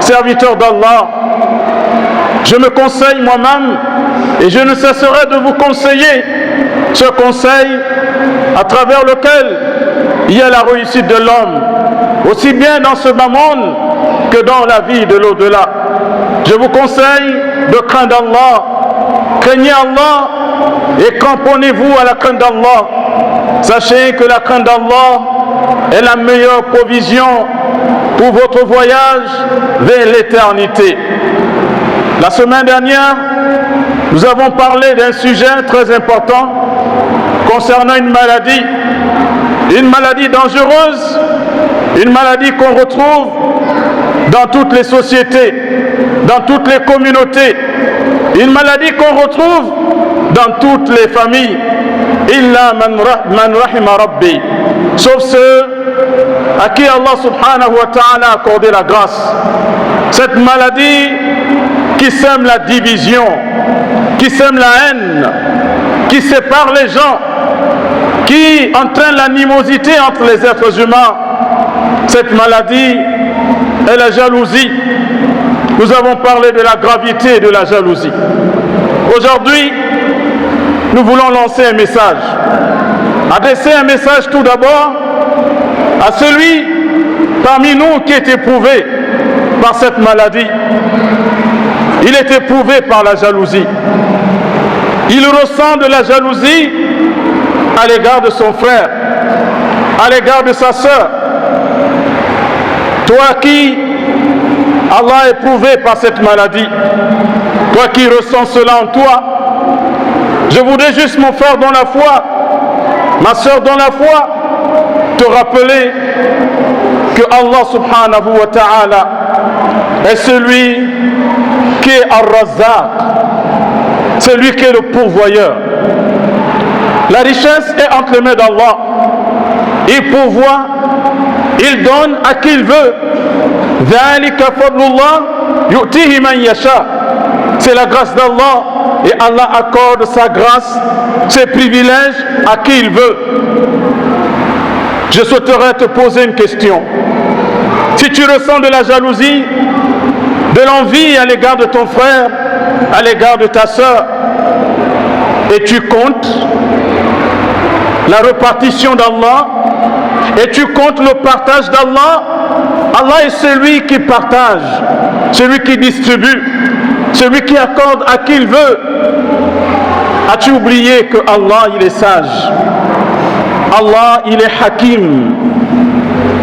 serviteur d'Allah, je me conseille moi-même et je ne cesserai de vous conseiller ce conseil à travers lequel il y a la réussite de l'homme, aussi bien dans ce bas monde que dans la vie de l'au-delà. Je vous conseille de craindre Allah. Craignez Allah et cramponnez-vous à la crainte d'Allah. Sachez que la crainte d'Allah est la meilleure provision pour votre voyage vers l'éternité. La semaine dernière, nous avons parlé d'un sujet très important concernant une maladie dangereuse, une maladie qu'on retrouve dans toutes les sociétés, dans toutes les communautés, une maladie qu'on retrouve dans toutes les familles, illa man rahima rabbi, sauf ceux à qui Allah subhanahu wa ta'ala a accordé la grâce. Cette maladie qui sème la division, qui sème la haine, qui sépare les gens, qui entraîne l'animosité entre les êtres humains. Cette maladie est la jalousie. Nous avons parlé de la gravité de la jalousie. Aujourd'hui, nous voulons lancer un message. Adresser un message tout d'abord à celui parmi nous qui est éprouvé par cette maladie. Il est éprouvé par la jalousie. Il ressent de la jalousie à l'égard de son frère, à l'égard de sa sœur. Toi qui Allah a éprouvé par cette maladie, toi qui ressens cela en toi, je voudrais juste, mon frère dans la foi, ma sœur dans la foi, te rappeler que Allah subhanahu wa ta'ala est celui qui est Ar-Razzaq, celui qui est le pourvoyeur. La richesse est entre les mains d'Allah. Il pourvoit, il donne à qui il veut. C'est la grâce d'Allah et Allah accorde sa grâce, ses privilèges à qui il veut. Je souhaiterais te poser une question. Si tu ressens de la jalousie, de l'envie à l'égard de ton frère, à l'égard de ta sœur, et tu comptes la répartition d'Allah, et tu comptes le partage d'Allah, Allah est celui qui partage, celui qui distribue, celui qui accorde à qui il veut. As-tu oublié que Allah, il est sage? Allah, il est hakim.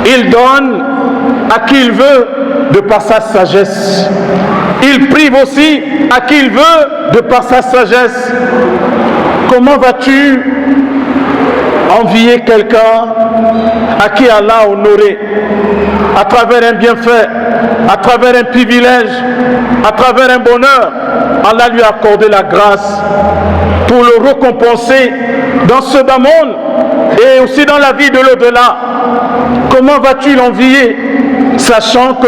Il donne à qui il veut de par sa sagesse. Il prive aussi à qui il veut de par sa sagesse. Comment vas-tu envier quelqu'un à qui Allah a honoré à travers un bienfait, à travers un privilège, à travers un bonheur? Allah lui a accordé la grâce pour le récompenser dans ce bas monde et aussi dans la vie de l'au-delà. Comment vas-tu l'envier, sachant que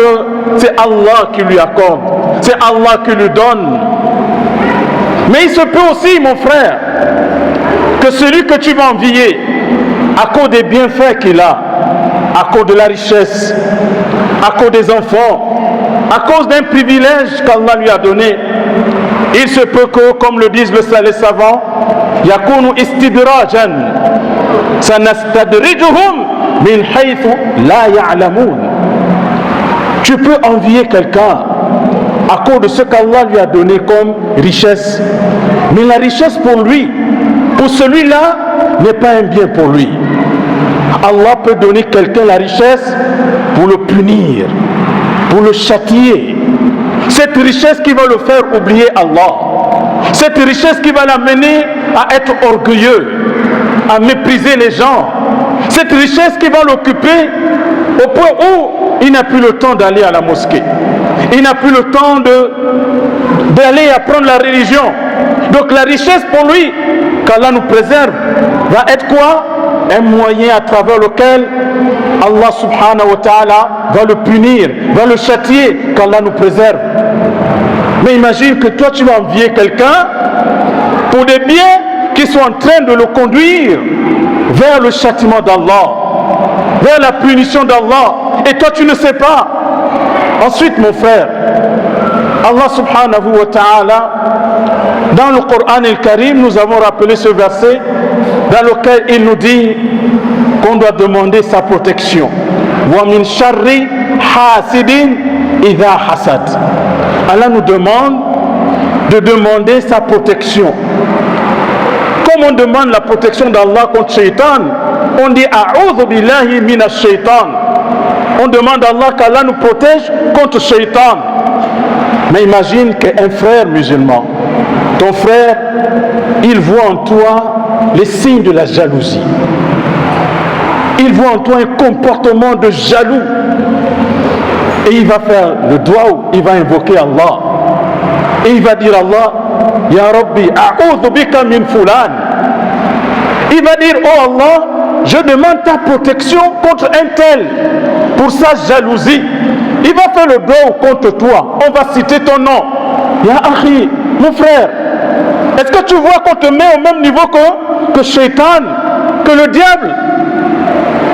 c'est Allah qui lui accorde, c'est Allah qui lui donne? Mais il se peut aussi, mon frère, que celui que tu vas envier, à cause des bienfaits qu'il a, à cause de la richesse, à cause des enfants, à cause d'un privilège qu'Allah lui a donné, il se peut que, comme le disent les savants, yakunu istidrajan, sanastadrijuhum min haythu la ya'lamun. Tu peux envier quelqu'un à cause de ce qu'Allah lui a donné comme richesse, mais la richesse pour lui, pour celui-là, n'est pas un bien pour lui. Allah peut donner quelqu'un la richesse pour le punir, pour le châtier. Cette richesse qui va le faire oublier Allah, cette richesse qui va l'amener à être orgueilleux, à mépriser les gens, cette richesse qui va l'occuper au point où il n'a plus le temps d'aller à la mosquée, il n'a plus le temps d'aller apprendre la religion. Donc la richesse pour lui, qu'Allah nous préserve, va être quoi? Un moyen à travers lequel Allah subhanahu wa ta'ala va le punir, va le châtier, qu'Allah nous préserve. Mais imagine que toi tu vas envier quelqu'un pour des biens qui sont en train de le conduire vers le châtiment d'Allah, vers la punition d'Allah, et toi tu ne sais pas. Ensuite, mon frère, Allah subhanahu wa ta'ala, dans le Coran al-Karim, nous avons rappelé ce verset dans lequel il nous dit qu'on doit demander sa protection. Wa min sharri hasidin idha hasad. Allah nous demande de demander sa protection. Comme on demande la protection d'Allah contre Shaitan, on dit A'udhu billahi minash shaitan. On demande à Allah qu'Allah nous protège contre Shaitan. Mais imagine qu'un frère musulman, ton frère, il voit en toi les signes de la jalousie. Il voit en toi un comportement de jaloux. Et il va faire le doigt, il va invoquer Allah. Et il va dire Allah, Ya Rabbi, a'udhu bika min fulan. Il va dire, oh Allah, je demande ta protection contre un tel pour sa jalousie. Il va faire le doigt contre toi. On va citer ton nom. Ya Akhi, mon frère, est-ce que tu vois qu'on te met au même niveau que Shaitan, que le diable?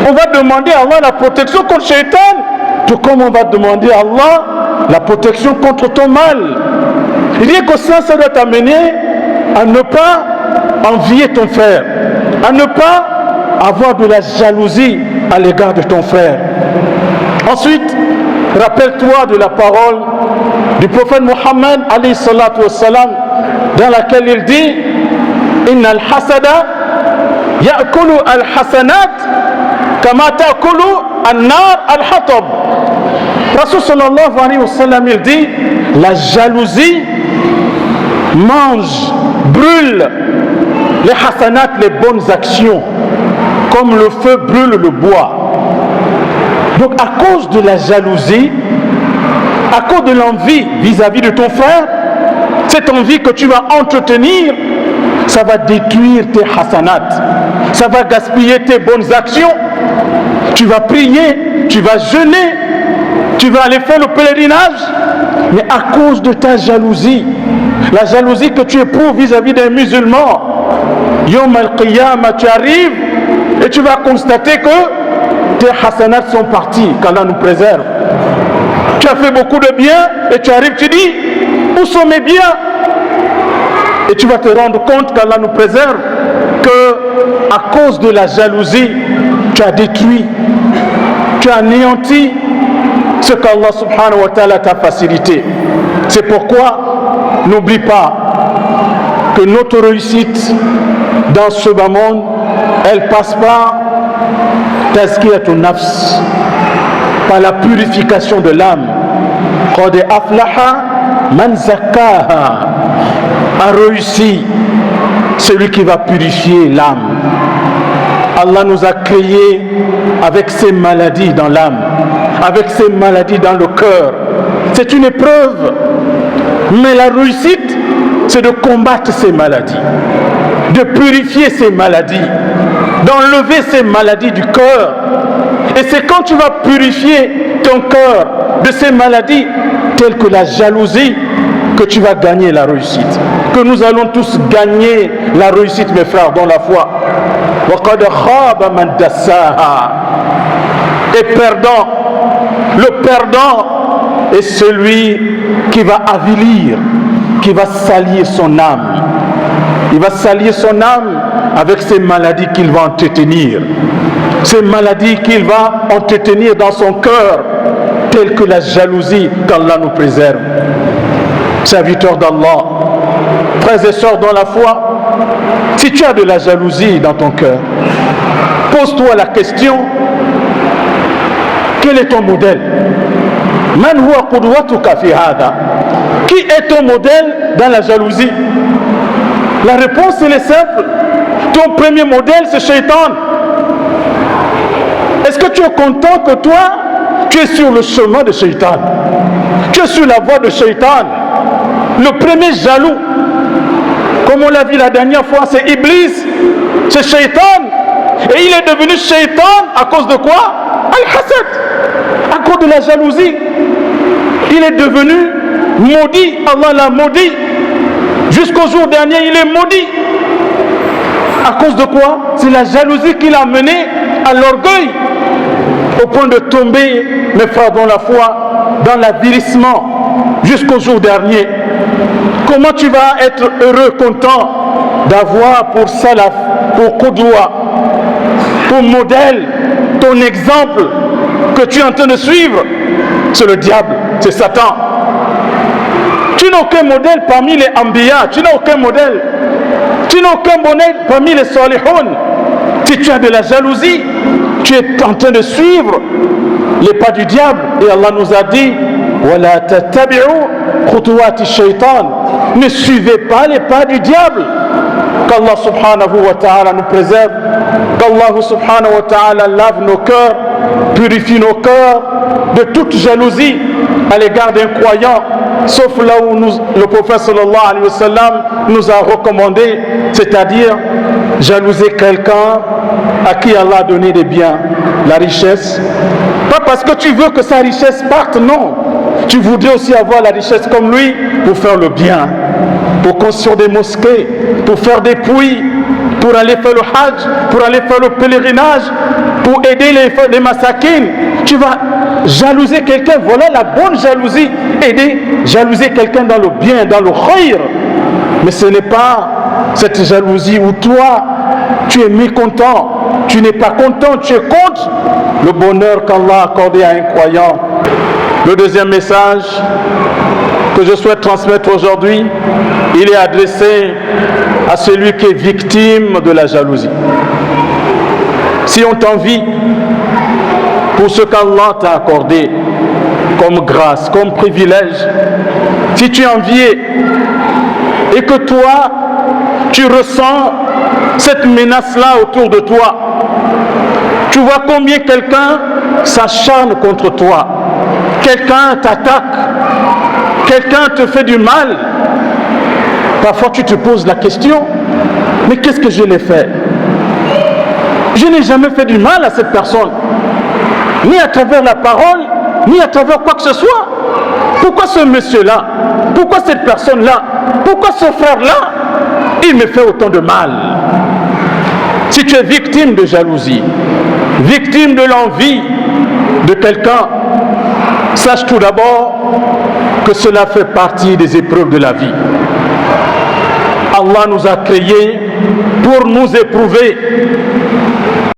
On va demander à Allah la protection contre Shaitan, tout comme on va demander à Allah la protection contre ton mal. Il dit que ça doit t'amener à ne pas envier ton frère, à ne pas avoir de la jalousie à l'égard de ton frère. Ensuite, rappelle-toi de la parole du prophète Muhammad alayhi salatu wassalam, dans laquelle il dit Inna al-hasada ya'kulu al-hasanat kama ta'kulu an-nar al-hatab. Rasul sallallahu alayhi wa sallam, il dit la jalousie mange, brûle les hasanat, les bonnes actions, comme le feu brûle le bois. Donc à cause de la jalousie, à cause de l'envie vis-à-vis de ton frère, cette envie que tu vas entretenir, ça va détruire tes hasanat, ça va gaspiller tes bonnes actions. Tu vas prier, tu vas jeûner, tu vas aller faire le pèlerinage, mais à cause de ta jalousie, la jalousie que tu éprouves vis-à-vis d'un musulman, Yom al-Qiyamah, tu arrives et tu vas constater que tes hasanats sont partis, qu'Allah nous préserve. Tu as fait beaucoup de bien et tu arrives, tu dis, où sont mes biens? Et tu vas te rendre compte qu'Allah nous préserve, que à cause de la jalousie, tu as détruit, tu as anéanti ce qu'Allah subhanahu wa ta'ala t'a facilité. C'est pourquoi n'oublie pas que notre réussite dans ce bas monde, elle passe par tazkiyatun nafs, par la purification de l'âme. Qad aflaha man zakkaha, a réussi celui qui va purifier l'âme. Allah nous a créés avec ces maladies dans l'âme, avec ces maladies dans le cœur. C'est une épreuve, mais la réussite, c'est de combattre ces maladies, de purifier ces maladies, d'enlever ces maladies du cœur. Et c'est quand tu vas purifier ton cœur de ces maladies telles que la jalousie que tu vas gagner la réussite, que nous allons tous gagner la réussite, mes frères, dans la foi. وَقَدْ خَابَ مَنْ دَسَّاهَا. Et perdant, le perdant est celui qui va avilir, qui va salir son âme. Il va salir son âme avec ces maladies qu'il va entretenir, ces maladies qu'il va entretenir dans son cœur, telles que la jalousie, qu'Allah nous préserve. Serviteurs d'Allah, frères et sœurs dans la foi, si tu as de la jalousie dans ton cœur, pose-toi la question, quel est ton modèle? Man huwa qudwatuka fi hada? Qui est ton modèle dans la jalousie? La réponse elle est simple. Ton premier modèle c'est Shaitan. Est-ce que tu es content que toi tu es sur le chemin de Shaitan? Tu es sur la voie de Shaitan. Le premier jaloux, comme on l'a vu la dernière fois, c'est Iblis, c'est Shaitan. Et il est devenu Shaitan à cause de quoi? Al-Hasad, à cause de la jalousie. Il est devenu maudit, Allah l'a maudit. Jusqu'au jour dernier, il est maudit. À cause de quoi? C'est la jalousie qui l'a mené à l'orgueil, au point de tomber, mes frères dans la foi, dans l'avilissement jusqu'au jour dernier. Comment tu vas être heureux, content d'avoir pour salaf, pour qudwa, pour modèle, ton exemple que tu es en train de suivre? C'est le diable, c'est Satan. Tu n'as aucun modèle parmi les Anbiya, tu n'as aucun modèle. Tu n'as aucun modèle parmi les Salihoun. Si tu as de la jalousie, tu es en train de suivre les pas du diable. Et Allah nous a dit وَلَا تَتَّبِعُوا خُطُوَاتِ الشَّيْطَانِ. Ne suivez pas les pas du diable. Qu'Allah subhanahu wa ta'ala nous préserve, qu'Allah subhanahu wa ta'ala lave nos cœurs, purifie nos cœurs de toute jalousie à l'égard d'un croyant, sauf là où le prophète sallallahu alayhi wa sallam nous a recommandé, c'est-à-dire jalouser quelqu'un à qui Allah a donné des biens, la richesse. Pas parce que tu veux que sa richesse parte, non. Tu voudrais aussi avoir la richesse comme lui pour faire le bien, pour construire des mosquées, pour faire des puits, pour aller faire le hajj, pour aller faire le pèlerinage, pour aider les massakines. Tu vas jalouser quelqu'un, voilà la bonne jalousie. Jalouser quelqu'un dans le bien, dans le khayr. Mais ce n'est pas cette jalousie où toi, tu es mécontent, tu n'es pas content, tu es contre le bonheur qu'Allah a accordé à un croyant. Le deuxième message que je souhaite transmettre aujourd'hui, il est adressé à celui qui est victime de la jalousie. Si on t'envie pour ce qu'Allah t'a accordé comme grâce, comme privilège, si tu es envié et que toi, tu ressens cette menace-là autour de toi, tu vois combien quelqu'un s'acharne contre toi, quelqu'un t'attaque, quelqu'un te fait du mal. Parfois tu te poses la question, mais qu'est-ce que je l'ai fait? Je n'ai jamais fait du mal à cette personne, ni à travers la parole, ni à travers quoi que ce soit. Pourquoi ce monsieur-là? Pourquoi cette personne-là? Pourquoi ce frère-là? Il me fait autant de mal. Si tu es victime de jalousie, victime de l'envie de quelqu'un, sache tout d'abord que cela fait partie des épreuves de la vie. Allah nous a créés pour nous éprouver.